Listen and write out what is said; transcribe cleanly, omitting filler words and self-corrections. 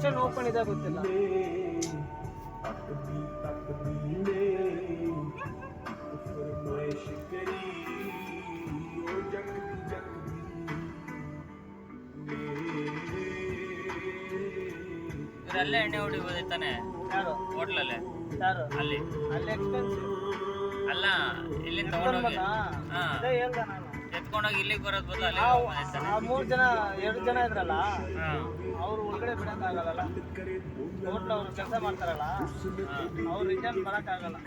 Extend open ಇದೆ ಗೊತ್ತಿಲ್ಲ. ಅಲ್ಲೇ ಎಣ್ಣೆ ಹೊಡಿಬೋದು ತಾನೆ ಯಾರು ಹೋಟ್ಲಲ್ಲೇ ಯಾರು ಅಲ್ಲಿ ಅಲ್ಲಿ ಎಕ್ಸ್ಪೆನ್ಸಿವ್ ಅಲ್ಲ ಇಲ್ಲಿ ತಗೊಂಡೋಗಿ ಅದೇ ಹೇಳ್ದೆ ನಾನು. ಎತ್ಕೊಂಡೋಗಿ ಇಲ್ಲಿಗೆ ಬರೋದು ಬದಲು ಅಲ್ಲಿ ಆ 2 ಜನ ಇದ್ರಲ್ಲ, ಅವ್ರು ಒಳಗಡೆ ಬಿಡಕ್ಕಾಗಲ್ಲ. ಹೋಟ್ಲ್ ಅವ್ರು ಕೆಲಸ ಮಾಡ್ತಾರಲ್ಲ, ಅವ್ರು ರಿಟರ್ನ್ ಬರೋಕ್ಕಾಗಲ್ಲ.